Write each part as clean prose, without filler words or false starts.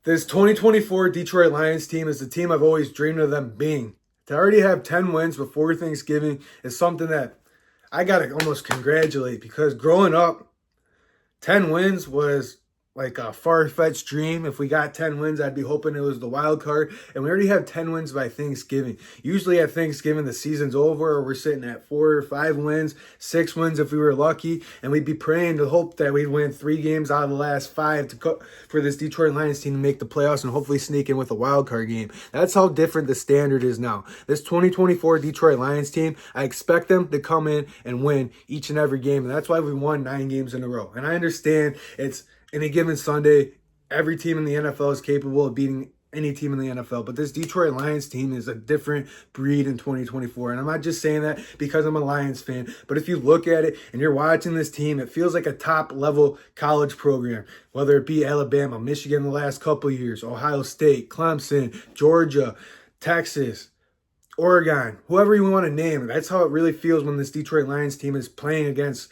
This 2024 Detroit Lions team is the team I've always dreamed of them being. To already have 10 wins before Thanksgiving is something that I got to almost congratulate, because growing up, 10 wins was like a far-fetched dream. If we got 10 wins, I'd be hoping it was the wild card. And we already have 10 wins by Thanksgiving. Usually at Thanksgiving, the season's over, or we're sitting at 4 or 5 wins, 6 wins if we were lucky. And we'd be praying to hope that we'd win 3 games out of the last 5 for this Detroit Lions team to make the playoffs and hopefully sneak in with a wild card game. That's how different the standard is now. This 2024 Detroit Lions team, I expect them to come in and win each and every game. And that's why we won 9 games in a row. And I understand it's any given Sunday, every team in the NFL is capable of beating any team in the NFL. But this Detroit Lions team is a different breed in 2024. And I'm not just saying that because I'm a Lions fan. But if you look at it and you're watching this team, it feels like a top-level college program. Whether it be Alabama, Michigan the last couple of years, Ohio State, Clemson, Georgia, Texas, Oregon, whoever you want to name. That's how it really feels when this Detroit Lions team is playing against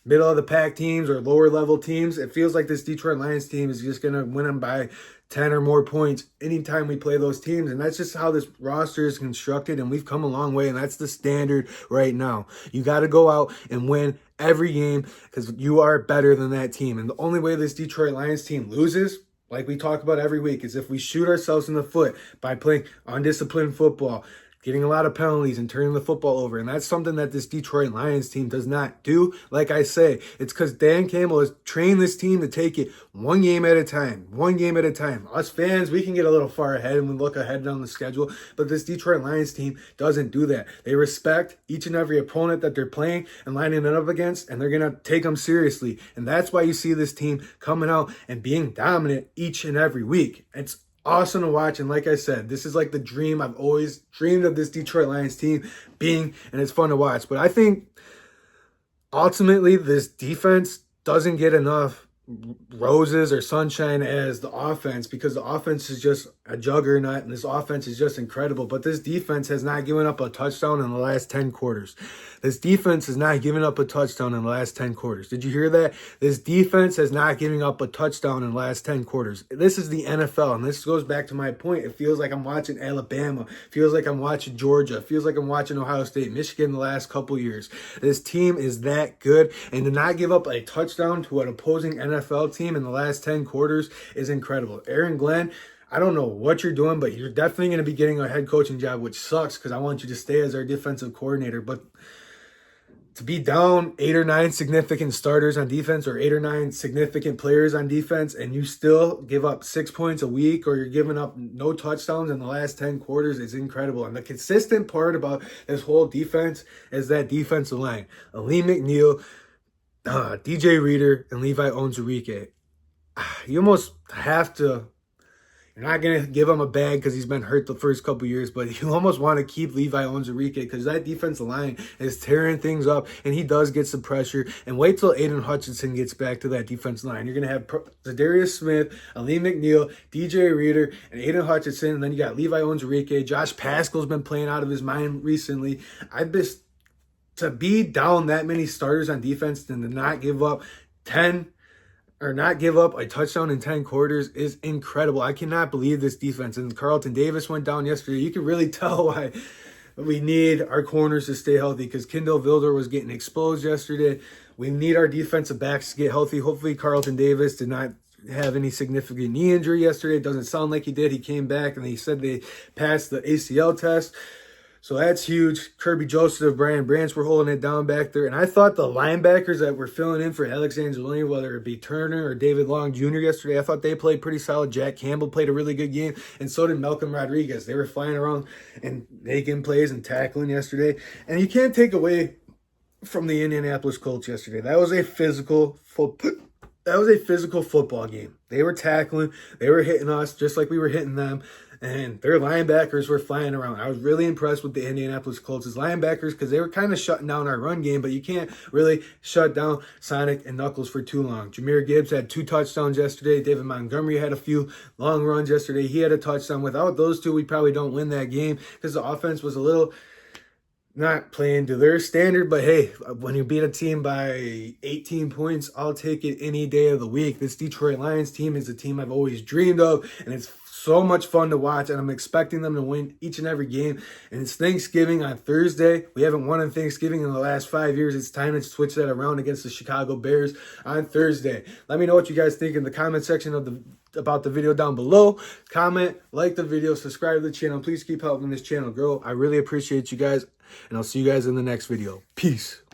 middle of the pack teams or lower level teams. It feels like this Detroit Lions team is just going to win them by 10 or more points anytime we play those teams. And that's just how this roster is constructed. And we've come a long way. And that's the standard right now. You got to go out and win every game because you are better than that team. And the only way this Detroit Lions team loses, like we talk about every week, is if we shoot ourselves in the foot by playing undisciplined football, getting a lot of penalties and turning the football over. And that's something that this Detroit Lions team does not do. Like I say, it's because Dan Campbell has trained this team to take it one game at a time. One game at a time. Us fans, we can get a little far ahead and we look ahead down the schedule. But this Detroit Lions team doesn't do that. They respect each and every opponent that they're playing and lining it up against, and they're going to take them seriously. And that's why you see this team coming out and being dominant each and every week. It's awesome to watch. And like I said, this is like the dream I've always dreamed of this Detroit Lions team being, and it's fun to watch. But I think ultimately this defense doesn't get enough roses or sunshine as the offense, because the offense is just a juggernaut and this offense is just incredible. But this defense has not given up a touchdown in the last 10 quarters. This defense has not given up a touchdown in the last 10 quarters. Did you hear that? This defense has not given up a touchdown in the last 10 quarters. This is the NFL, and this goes back to my point. It feels like I'm watching Alabama. It feels like I'm watching Georgia. It feels like I'm watching Ohio State, Michigan the last couple years. This team is that good, and to not give up a touchdown to an opposing NFL team in the last 10 quarters is incredible. Aaron Glenn, I don't know what you're doing, but you're definitely going to be getting a head coaching job, which sucks because I want you to stay as our defensive coordinator. But to be down 8 or 9 significant starters on defense, or 8 or 9 significant players on defense, and you still give up 6 points a week, or you're giving up no touchdowns in the last 10 quarters, is incredible. And the consistent part about this whole defense is that defensive line. Ali McNeil, DJ Reader, and Levi Onwuzurike. You almost have to. You're not going to give him a bag because he's been hurt the first couple years, but you almost want to keep Levi Onwuzurike because that defensive line is tearing things up, and he does get some pressure. And wait till Aiden Hutchinson gets back to that defensive line. You're going to have Zadarius Smith, Ali McNeil, DJ Reader, and Aiden Hutchinson, and then you got Levi Onwuzurike. Josh Pascal's been playing out of his mind recently. To be down that many starters on defense and to not give up a touchdown in 10 quarters is incredible. I cannot believe this defense. And Carlton Davis went down yesterday. You can really tell why we need our corners to stay healthy, because Kendall Vilder was getting exposed yesterday. We need our defensive backs to get healthy. Hopefully Carlton Davis did not have any significant knee injury yesterday. It doesn't sound like he did. He came back and he said they passed the ACL test. So that's huge. Kirby Joseph, Brian Branch were holding it down back there. And I thought the linebackers that were filling in for Alex Angelini, whether it be Turner or David Long Jr. yesterday, I thought they played pretty solid. Jack Campbell played a really good game, and so did Malcolm Rodriguez. They were flying around and making plays and tackling yesterday. And you can't take away from the Indianapolis Colts yesterday. That was a physical football game. They were tackling. They were hitting us just like we were hitting them. And their linebackers were flying around. I was really impressed with the Indianapolis Colts' linebackers because they were kind of shutting down our run game, but you can't really shut down Sonic and Knuckles for too long. Jahmyr Gibbs had 2 touchdowns yesterday. David Montgomery had a few long runs yesterday. He had a touchdown. Without those two, we probably don't win that game because the offense was a little not playing to their standard, but hey, when you beat a team by 18 points, I'll take it any day of the week. This Detroit Lions team is a team I've always dreamed of, and it's so much fun to watch, and I'm expecting them to win each and every game. And it's Thanksgiving on Thursday. We haven't won on Thanksgiving in the last 5 years. It's time to switch that around against the Chicago Bears on Thursday. Let me know what you guys think in the comment section about the video down below. Comment, like the video, subscribe to the channel. Please keep helping this channel grow. I really appreciate you guys, and I'll see you guys in the next video. Peace.